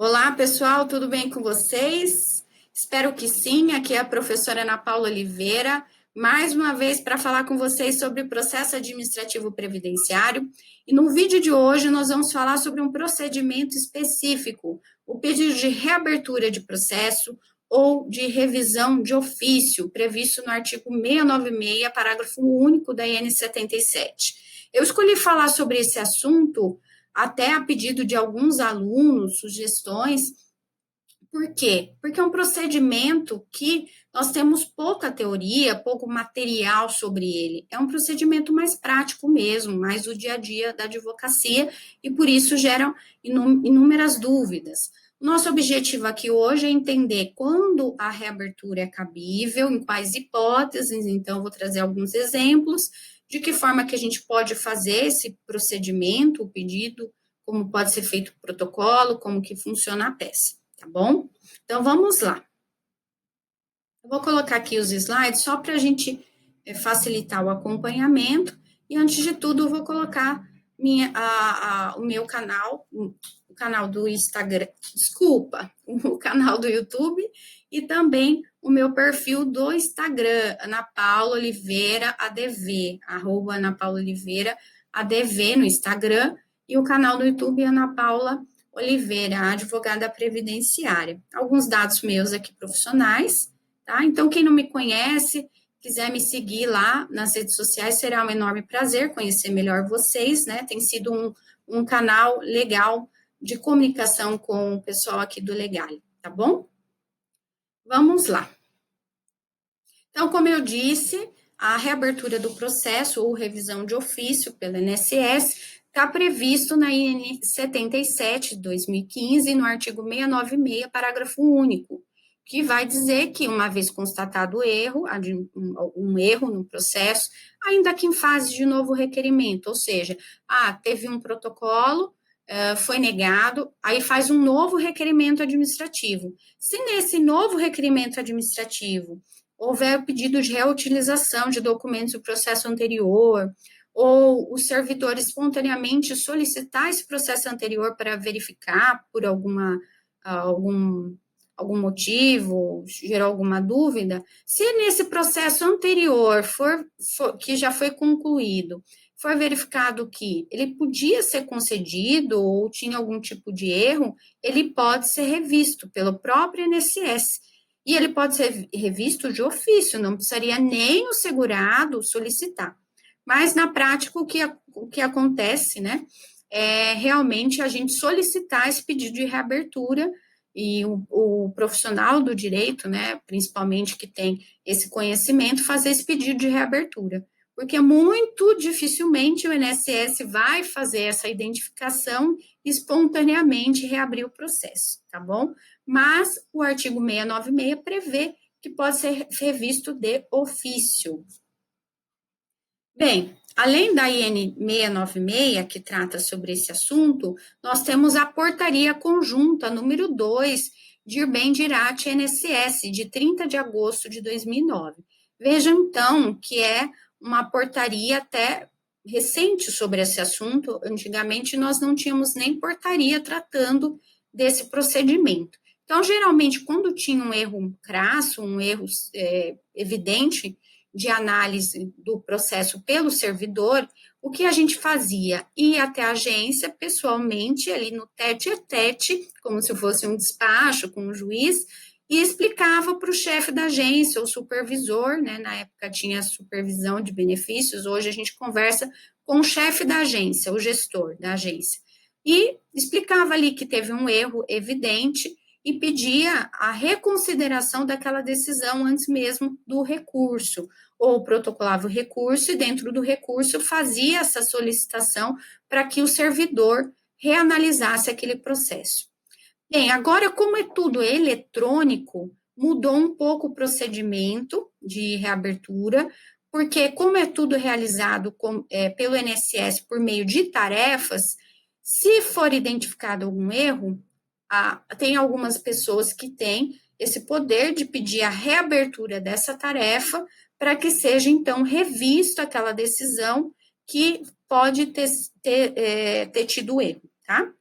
Olá, pessoal, tudo bem com vocês? Espero que sim. Aqui é a professora Ana Paula Oliveira, mais uma vez para falar com vocês sobre o processo administrativo previdenciário. E no vídeo de hoje nós vamos falar sobre um procedimento específico, o pedido de reabertura de processo ou de revisão de ofício, previsto no artigo 696, parágrafo único da IN 77. Eu escolhi falar sobre esse assunto até a pedido de alguns alunos, sugestões. Por quê? Porque é um procedimento que nós temos pouca teoria, pouco material sobre ele. É um procedimento mais prático mesmo, mais do dia a dia da advocacia, e por isso geram inúmeras dúvidas. Nosso objetivo aqui hoje é entender quando a reabertura é cabível, em quais hipóteses, então vou trazer alguns exemplos, de que forma que a gente pode fazer esse procedimento, o pedido, como pode ser feito o protocolo, como que funciona a peça, tá bom? Então, vamos lá. Eu vou colocar aqui os slides só para a gente facilitar o acompanhamento, e antes de tudo eu vou colocar o meu canal, o canal do Instagram, desculpa, o canal do YouTube, e também o meu perfil do Instagram, Ana Paula Oliveira ADV, @ Ana Paula Oliveira ADV no Instagram, e o canal do YouTube Ana Paula Oliveira, advogada previdenciária. Alguns dados meus aqui profissionais, tá? Então, quem não me conhece, quiser me seguir lá nas redes sociais, será um enorme prazer conhecer melhor vocês, né? Tem sido um canal legal de comunicação com o pessoal aqui do Legale, tá bom? Vamos lá. Então, como eu disse, a reabertura do processo ou revisão de ofício pelo INSS está previsto na IN 77 de 2015, no artigo 696, parágrafo único, que vai dizer que, uma vez constatado o erro, um erro no processo, ainda que em fase de novo requerimento, ou seja, teve um protocolo, foi negado, aí faz um novo requerimento administrativo. Se nesse novo requerimento administrativo houver pedido de reutilização de documentos do processo anterior, ou o servidor espontaneamente solicitar esse processo anterior para verificar por algum motivo, gerou alguma dúvida, se nesse processo anterior que já foi concluído, for verificado que ele podia ser concedido ou tinha algum tipo de erro, ele pode ser revisto pelo próprio INSS. E ele pode ser revisto de ofício, não precisaria nem o segurado solicitar. Mas, na prática, o que acontece, né, é realmente a gente solicitar esse pedido de reabertura, e o profissional do direito, né, principalmente que tem esse conhecimento, fazer esse pedido de reabertura. Porque muito dificilmente o INSS vai fazer essa identificação e espontaneamente reabrir o processo, tá bom? Mas o artigo 696 prevê que pode ser revisto de ofício. Bem, além da IN 696, que trata sobre esse assunto, nós temos a portaria conjunta número 2 de Irbem Dirati INSS, de 30 de agosto de 2009. Vejam, então, que é uma portaria até recente sobre esse assunto. Antigamente, nós não tínhamos nem portaria tratando desse procedimento. Então, geralmente, quando tinha um erro crasso, um erro evidente de análise do processo pelo servidor, o que a gente fazia? Ia até a agência, pessoalmente, ali no tete-a-tete, como se fosse um despacho com o juiz, e explicava para o chefe da agência, o supervisor, né? Na época tinha supervisão de benefícios, hoje a gente conversa com o chefe da agência, o gestor da agência, e explicava ali que teve um erro evidente e pedia a reconsideração daquela decisão antes mesmo do recurso, ou protocolava o recurso e dentro do recurso fazia essa solicitação para que o servidor reanalisasse aquele processo. Bem, agora, como é tudo eletrônico, mudou um pouco o procedimento de reabertura, porque como é tudo realizado pelo INSS por meio de tarefas, se for identificado algum erro, tem algumas pessoas que têm esse poder de pedir a reabertura dessa tarefa para que seja, então, revista aquela decisão que pode ter tido erro, tá?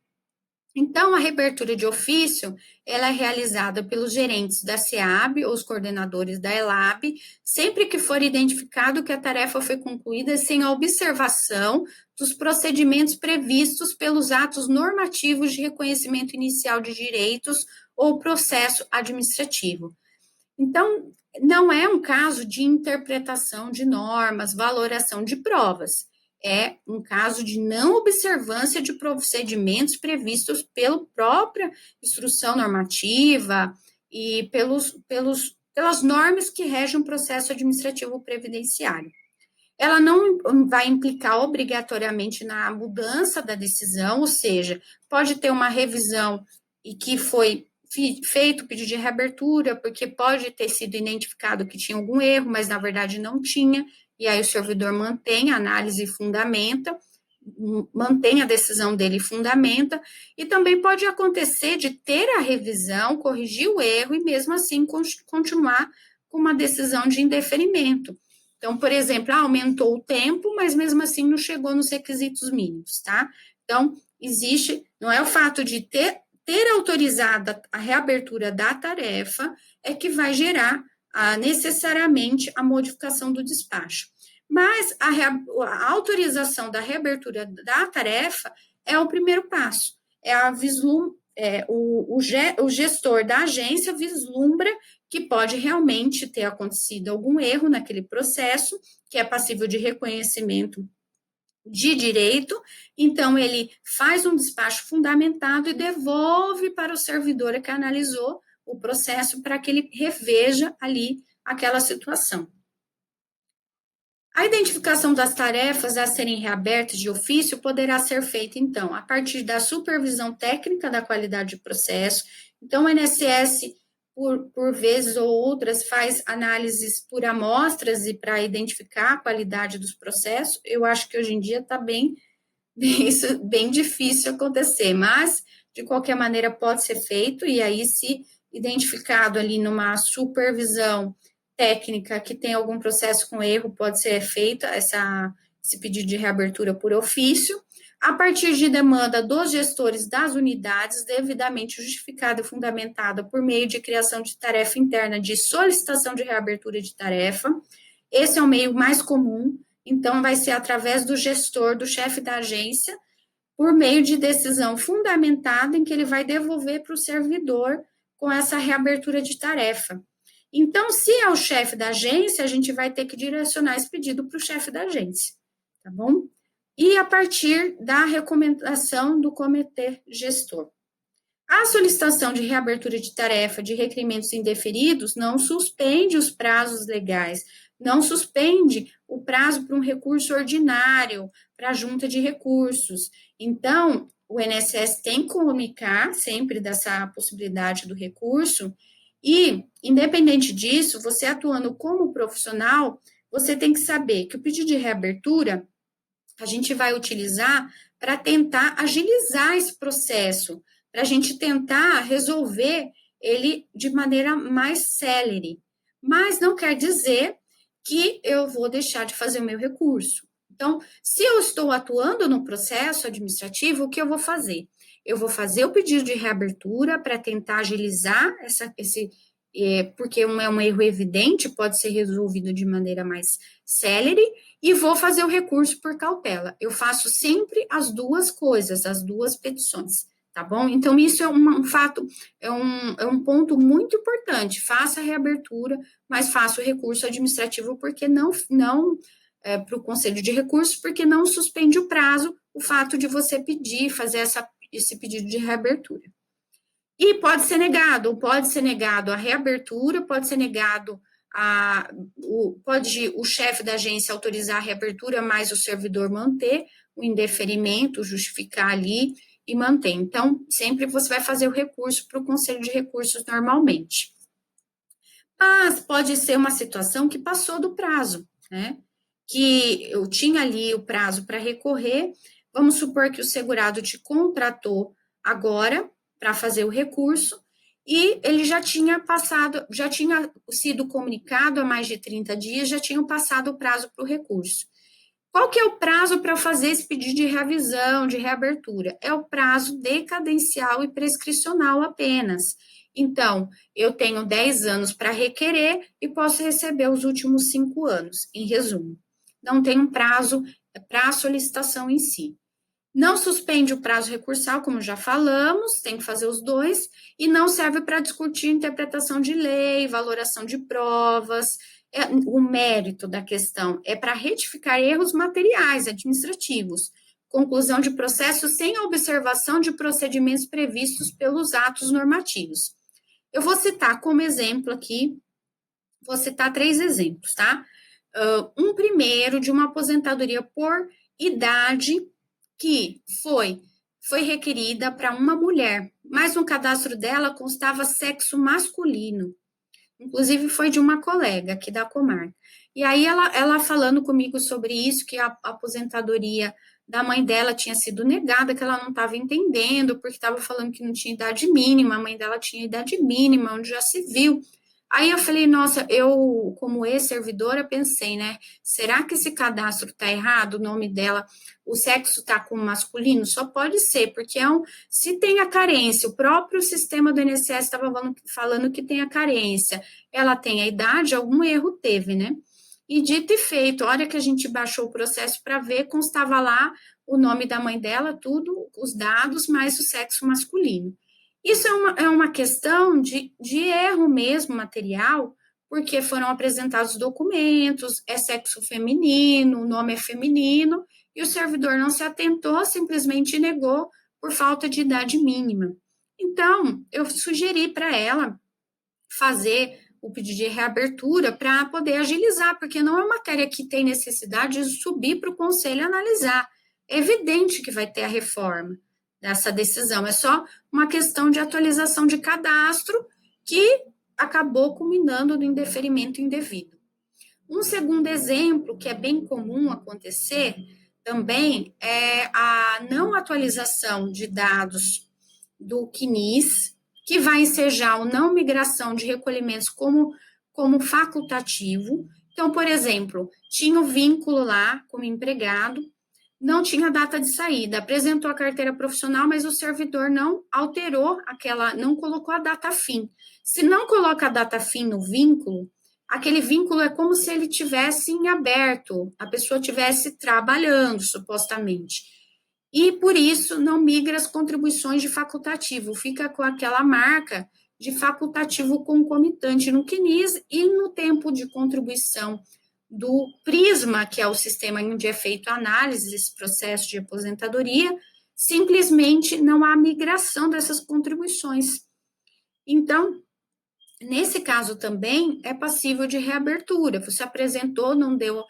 Então, a reabertura de ofício, ela é realizada pelos gerentes da SEAB ou os coordenadores da ELAB, sempre que for identificado que a tarefa foi concluída sem a observação dos procedimentos previstos pelos atos normativos de reconhecimento inicial de direitos ou processo administrativo. Então, não é um caso de interpretação de normas, valoração de provas. É um caso de não observância de procedimentos previstos pela própria instrução normativa e pelas normas que regem o processo administrativo previdenciário. Ela não vai implicar obrigatoriamente na mudança da decisão, ou seja, pode ter uma revisão e que foi feito o pedido de reabertura, porque pode ter sido identificado que tinha algum erro, mas na verdade não tinha, e aí o servidor mantém a análise e fundamenta, mantém a decisão dele e fundamenta, e também pode acontecer de ter a revisão, corrigir o erro e mesmo assim continuar com uma decisão de indeferimento. Então, por exemplo, aumentou o tempo, mas mesmo assim não chegou nos requisitos mínimos, tá? Então, não é o fato de ter autorizado a reabertura da tarefa é que vai gerar necessariamente a modificação do despacho. Mas a autorização da reabertura da tarefa é o primeiro passo. O gestor da agência vislumbra que pode realmente ter acontecido algum erro naquele processo, que é passível de reconhecimento de direito, então ele faz um despacho fundamentado e devolve para o servidor que analisou o processo para que ele reveja ali aquela situação. A identificação das tarefas a serem reabertas de ofício poderá ser feita, então, a partir da supervisão técnica da qualidade de processo. Então, o INSS, por vezes ou outras, faz análises por amostras e para identificar a qualidade dos processos. Eu acho que hoje em dia está bem difícil acontecer, mas, de qualquer maneira, pode ser feito, e aí, se identificado ali numa supervisão técnica que tem algum processo com erro, pode ser feita esse pedido de reabertura por ofício, a partir de demanda dos gestores das unidades, devidamente justificada e fundamentada por meio de criação de tarefa interna de solicitação de reabertura de tarefa. Esse é o meio mais comum, então vai ser através do gestor, do chefe da agência, por meio de decisão fundamentada em que ele vai devolver para o servidor com essa reabertura de tarefa. Então, se é o chefe da agência, a gente vai ter que direcionar esse pedido para o chefe da agência, tá bom? E a partir da recomendação do comitê gestor. A solicitação de reabertura de tarefa de requerimentos indeferidos não suspende os prazos legais, não suspende o prazo para um recurso ordinário, para a junta de recursos. Então, o INSS tem que comunicar sempre dessa possibilidade do recurso. E, independente disso, você atuando como profissional, você tem que saber que o pedido de reabertura a gente vai utilizar para tentar agilizar esse processo, para a gente tentar resolver ele de maneira mais célere. Mas não quer dizer que eu vou deixar de fazer o meu recurso. Então, se eu estou atuando no processo administrativo, o que eu vou fazer? Eu vou fazer o pedido de reabertura para tentar agilizar porque é um erro evidente, pode ser resolvido de maneira mais célere, e vou fazer o recurso por cautela. Eu faço sempre as duas coisas, as duas petições, tá bom? Então, isso é um fato, é um ponto muito importante. Faça a reabertura, mas faça o recurso administrativo, porque não para o Conselho de Recursos, porque não suspende o prazo, o fato de você fazer esse pedido de reabertura. E pode ser negado a reabertura, pode ser negado pode o chefe da agência autorizar a reabertura, mas o servidor manter o indeferimento, justificar ali e manter. Então, sempre você vai fazer o recurso para o Conselho de Recursos normalmente. Mas pode ser uma situação que passou do prazo, né? Que eu tinha ali o prazo para recorrer, vamos supor que o segurado te contratou agora para fazer o recurso, e ele já tinha sido comunicado há mais de 30 dias, já tinham passado o prazo para o recurso. Qual que é o prazo para fazer esse pedido de revisão, de reabertura? É o prazo decadencial e prescricional apenas. Então, eu tenho 10 anos para requerer e posso receber os últimos 5 anos, em resumo. Não tem um prazo para a solicitação em si. Não suspende o prazo recursal, como já falamos, tem que fazer os dois, e não serve para discutir interpretação de lei, valoração de provas. O mérito da questão é para retificar erros materiais administrativos, conclusão de processo sem observação de procedimentos previstos pelos atos normativos. Eu vou citar como exemplo aqui, vou citar 3 exemplos, tá? Um primeiro de uma aposentadoria por idade que foi requerida para uma mulher, mas no cadastro dela constava sexo masculino. Inclusive foi de uma colega aqui da comarca. E aí ela falando comigo sobre isso, que a aposentadoria da mãe dela tinha sido negada, que ela não estava entendendo, porque estava falando que não tinha idade mínima, a mãe dela tinha idade mínima, onde já se viu. Aí eu falei, nossa, eu, como ex-servidora, pensei, né? Será que esse cadastro tá errado? O nome dela, o sexo tá com masculino? Só pode ser, porque se tem a carência, o próprio sistema do INSS estava falando que tem a carência, ela tem a idade, algum erro teve, né? E dito e feito, a hora que a gente baixou o processo para ver, constava lá o nome da mãe dela, tudo, os dados, mais o sexo masculino. Isso é uma questão de erro mesmo material, porque foram apresentados documentos, é sexo feminino, o nome é feminino, e o servidor não se atentou, simplesmente negou por falta de idade mínima. Então, eu sugeri para ela fazer o pedido de reabertura para poder agilizar, porque não é uma matéria que tem necessidade de subir para o conselho analisar. É evidente que vai ter a reforma dessa decisão, é só uma questão de atualização de cadastro que acabou culminando no indeferimento indevido. Um segundo exemplo, que é bem comum acontecer também, é a não atualização de dados do CNIS, que vai ensejar o não migração de recolhimentos como facultativo. Então, por exemplo, tinha o vínculo lá como empregado, não tinha data de saída, apresentou a carteira profissional, mas o servidor não alterou não colocou a data fim. Se não coloca a data fim no vínculo, aquele vínculo é como se ele tivesse em aberto, a pessoa estivesse trabalhando, supostamente. E, por isso, não migra as contribuições de facultativo, fica com aquela marca de facultativo concomitante no CNIS e no tempo de contribuição do Prisma, que é o sistema onde é feito a análise desse processo de aposentadoria, simplesmente não há migração dessas contribuições. Então, nesse caso também, é passível de reabertura. Você apresentou, não deu,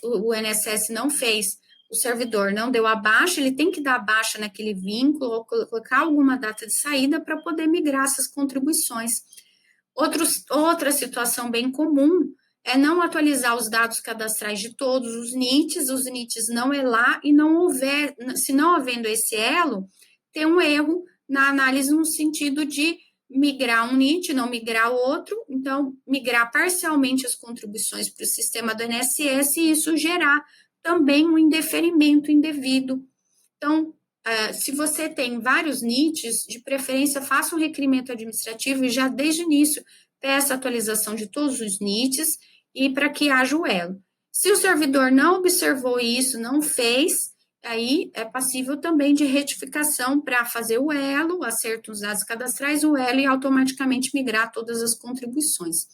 o INSS não fez, o servidor não deu a baixa, ele tem que dar a baixa naquele vínculo, ou colocar alguma data de saída para poder migrar essas contribuições. Outra situação bem comum é não atualizar os dados cadastrais de todos os NITs não é lá, e se não havendo esse elo, tem um erro na análise no sentido de migrar um NIT, não migrar o outro, então migrar parcialmente as contribuições para o sistema do INSS e isso gerar também um indeferimento indevido. Então, se você tem vários NITs, de preferência faça um requerimento administrativo e já desde o início peça a atualização de todos os NITs e para que haja o elo. Se o servidor não observou isso, não fez, aí é passível também de retificação para fazer o elo, acerto nos dados cadastrais, o elo e automaticamente migrar todas as contribuições.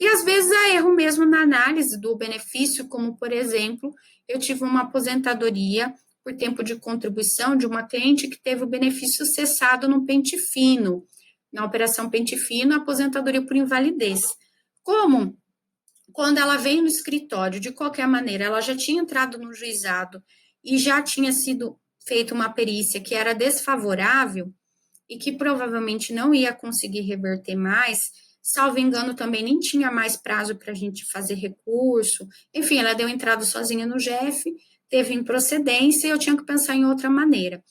E às vezes há erro mesmo na análise do benefício, como por exemplo, eu tive uma aposentadoria por tempo de contribuição de uma cliente que teve o benefício cessado no pente fino, na operação pente fino, aposentadoria por invalidez. Como quando ela veio no escritório, de qualquer maneira, ela já tinha entrado no juizado e já tinha sido feita uma perícia que era desfavorável e que provavelmente não ia conseguir reverter mais, salvo engano, também nem tinha mais prazo para a gente fazer recurso. Enfim, ela deu entrada sozinha no GEF, teve improcedência e eu tinha que pensar em outra maneira.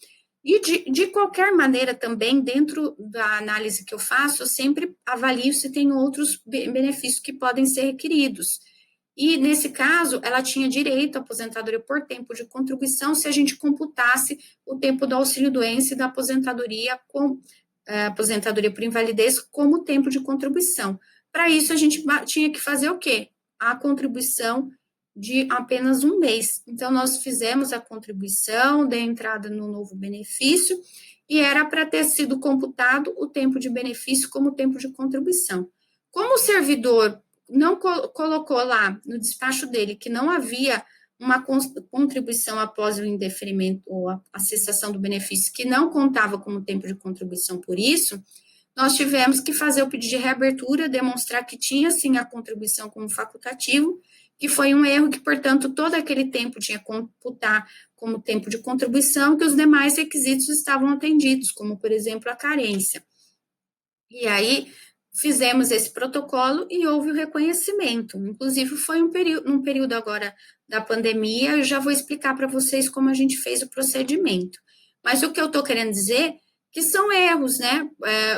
E de qualquer maneira também, dentro da análise que eu faço, eu sempre avalio se tem outros benefícios que podem ser requeridos. E, nesse caso, ela tinha direito à aposentadoria por tempo de contribuição se a gente computasse o tempo do auxílio-doença e da aposentadoria aposentadoria por invalidez como tempo de contribuição. Para isso, a gente tinha que fazer o quê? A contribuição de apenas um mês. Então, nós fizemos a contribuição, dei entrada no novo benefício, e era para ter sido computado o tempo de benefício como tempo de contribuição. Como o servidor não colocou lá no despacho dele que não havia uma contribuição após o indeferimento ou a cessação do benefício que não contava como tempo de contribuição por isso, nós tivemos que fazer o pedido de reabertura, demonstrar que tinha sim a contribuição como facultativo, que foi um erro que, portanto, todo aquele tempo tinha que computar como tempo de contribuição, que os demais requisitos estavam atendidos, como, por exemplo, a carência. E aí, fizemos esse protocolo e houve o reconhecimento. Inclusive, foi num período agora da pandemia, eu já vou explicar para vocês como a gente fez o procedimento. Mas o que eu estou querendo dizer que são erros, né?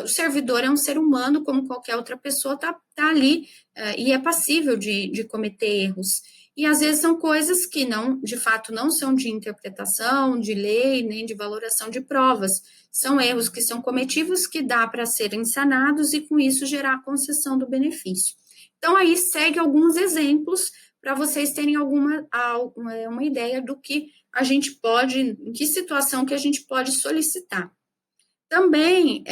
O servidor é um ser humano, como qualquer outra pessoa, tá ali e é passível de cometer erros. E às vezes são coisas que não, de fato, não são de interpretação, de lei, nem de valoração de provas. São erros que são cometidos, que dá para serem sanados e, com isso, gerar a concessão do benefício. Então, aí segue alguns exemplos para vocês terem uma ideia do que a gente pode, em que situação que a gente pode solicitar. Também,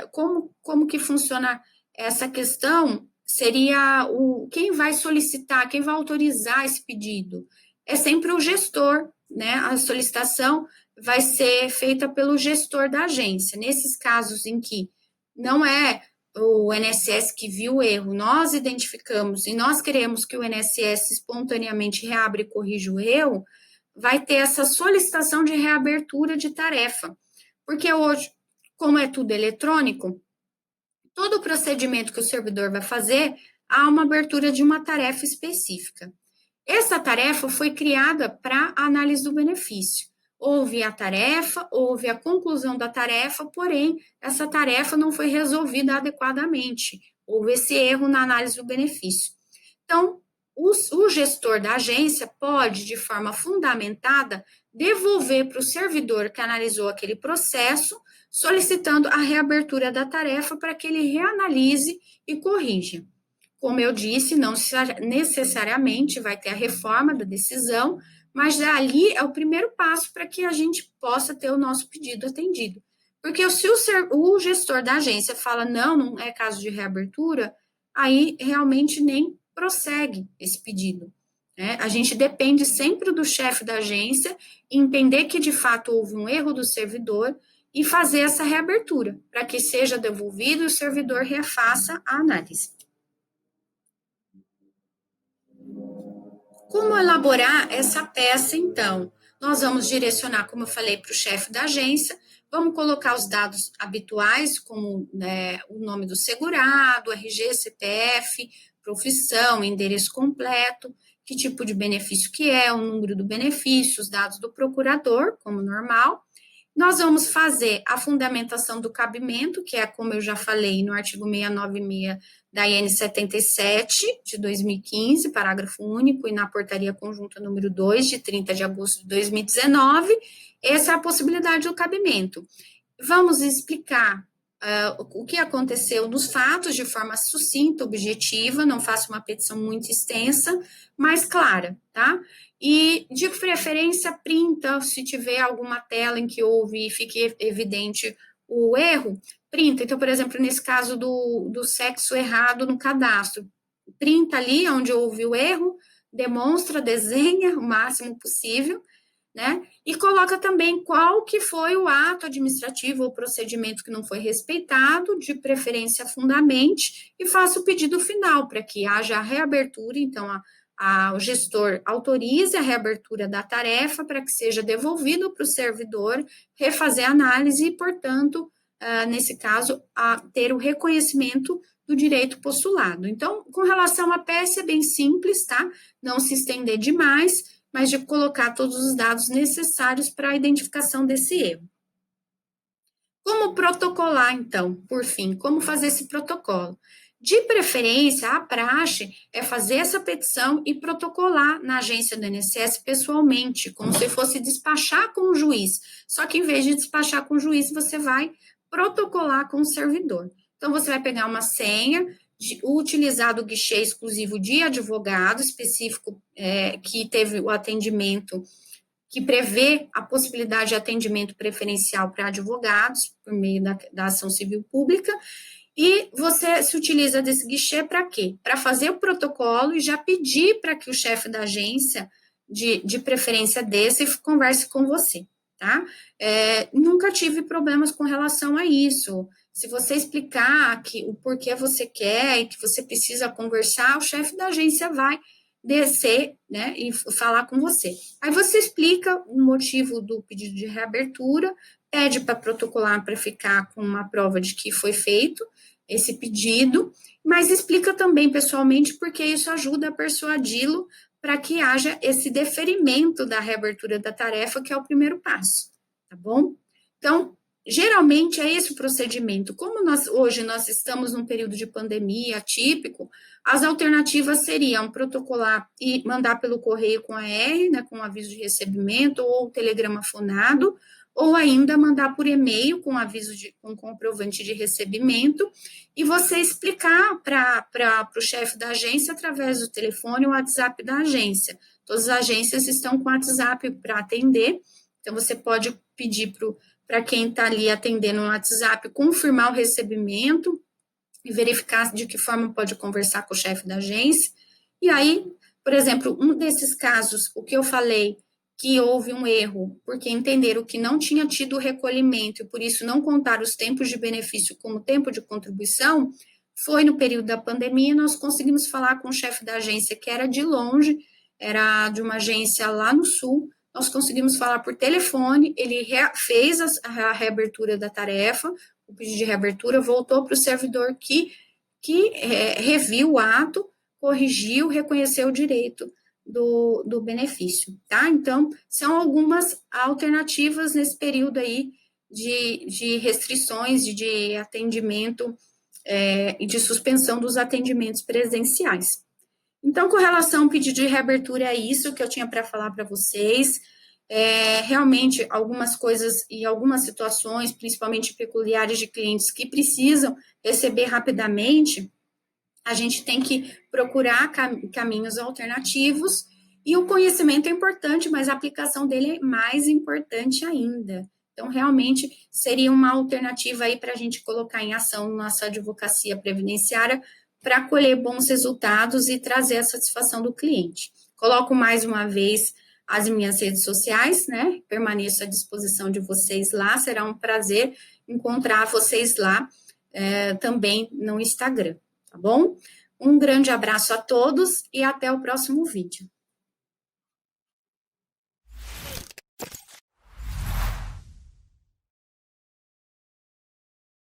como que funciona essa questão, seria quem vai solicitar, quem vai autorizar esse pedido? É sempre o gestor, né? A solicitação vai ser feita pelo gestor da agência. Nesses casos em que não é o INSS que viu o erro, nós identificamos e nós queremos que o INSS espontaneamente reabra e corrija o erro, vai ter essa solicitação de reabertura de tarefa. Porque hoje, como é tudo eletrônico, todo o procedimento que o servidor vai fazer, há uma abertura de uma tarefa específica. Essa tarefa foi criada para análise do benefício. Houve a tarefa, houve a conclusão da tarefa, porém, essa tarefa não foi resolvida adequadamente. Houve esse erro na análise do benefício. Então, o gestor da agência pode, de forma fundamentada, devolver para o servidor que analisou aquele processo, solicitando a reabertura da tarefa para que ele reanalise e corrija. Como eu disse, não necessariamente vai ter a reforma da decisão, mas ali é o primeiro passo para que a gente possa ter o nosso pedido atendido. Porque se o gestor da agência fala, não é caso de reabertura, aí realmente nem prossegue esse pedido. Né? A gente depende sempre do chefe da agência entender que, de fato, houve um erro do servidor e fazer essa reabertura, para que seja devolvido e o servidor refaça a análise. Como elaborar essa peça, então? Nós vamos direcionar, como eu falei, para o chefe da agência, vamos colocar os dados habituais, como o nome do segurado, RG, CPF, profissão, endereço completo, que tipo de benefício que é, o número do benefício, os dados do procurador, como normal. Nós vamos fazer a fundamentação do cabimento, que é, como eu já falei, no artigo 696 da IN 77, de 2015, parágrafo único, e na portaria conjunta número 2, de 30 de agosto de 2019, essa é a possibilidade do cabimento. Vamos explicar o que aconteceu nos fatos de forma sucinta, objetiva, não faço uma petição muito extensa, mas clara, tá? E, de preferência, printa, se tiver alguma tela em que houve e fique evidente o erro, printa. Então, por exemplo, nesse caso do sexo errado no cadastro, printa ali onde houve o erro, demonstra, desenha o máximo possível, né? E coloca também qual que foi o ato administrativo ou procedimento que não foi respeitado, de preferência fundamente, e faça o pedido final para que haja a reabertura, então o gestor autorize a reabertura da tarefa para que seja devolvido para o servidor, refazer a análise e, portanto, nesse caso, ter o reconhecimento do direito postulado. Então, com relação à peça, é bem simples, tá? Não se estender demais, mas de colocar todos os dados necessários para a identificação desse erro. Como protocolar, então, por fim, como fazer esse protocolo? De preferência, a praxe é fazer essa petição e protocolar na agência do INSS pessoalmente, como se fosse despachar com o juiz. Só que em vez de despachar com o juiz, você vai protocolar com o servidor. Então, você vai pegar uma senha, utilizar o guichê exclusivo de advogado específico que teve o atendimento, que prevê a possibilidade de atendimento preferencial para advogados, por meio da ação civil pública, e você se utiliza desse guichê para quê? Para fazer o protocolo e já pedir para que o chefe da agência, de preferência desse, converse com você, tá? Nunca tive problemas com relação a isso. Se você explicar o porquê você quer e que você precisa conversar, o chefe da agência vai descer, né, e falar com você. Aí você explica o motivo do pedido de reabertura, pede para protocolar para ficar com uma prova de que foi feito esse pedido, mas explica também pessoalmente porque isso ajuda a persuadi-lo para que haja esse deferimento da reabertura da tarefa, que é o primeiro passo, tá bom? Então, geralmente é esse o procedimento. Como hoje nós estamos num período de pandemia atípico, as alternativas seriam protocolar e mandar pelo correio com AR, né, com aviso de recebimento, ou telegrama fonado, ou ainda mandar por e-mail com aviso com comprovante de recebimento, e você explicar para o chefe da agência através do telefone ou WhatsApp da agência. Todas as agências estão com WhatsApp para atender, então você pode pedir para quem está ali atendendo no WhatsApp confirmar o recebimento e verificar de que forma pode conversar com o chefe da agência. E aí, por exemplo, um desses casos, o que eu falei, que houve um erro, porque entenderam que não tinha tido recolhimento e por isso não contaram os tempos de benefício como tempo de contribuição, foi no período da pandemia, nós conseguimos falar com o chefe da agência, que era de longe, era de uma agência lá no sul, nós conseguimos falar por telefone, ele fez a reabertura da tarefa, o pedido de reabertura, voltou para o servidor que reviu o ato, corrigiu, reconheceu o direito do benefício, tá? Então, são algumas alternativas nesse período aí de restrições de atendimento e de suspensão dos atendimentos presenciais. Então, com relação ao pedido de reabertura, é isso que eu tinha para falar para vocês. Realmente, algumas coisas e algumas situações, principalmente peculiares de clientes que precisam receber rapidamente, a gente tem que procurar caminhos alternativos, e o conhecimento é importante, mas a aplicação dele é mais importante ainda. Então, realmente, seria uma alternativa aí para a gente colocar em ação nossa advocacia previdenciária para colher bons resultados e trazer a satisfação do cliente. Coloco mais uma vez as minhas redes sociais, né? Permaneço à disposição de vocês lá, será um prazer encontrar vocês lá também no Instagram. Tá bom? Um grande abraço a todos e até o próximo vídeo.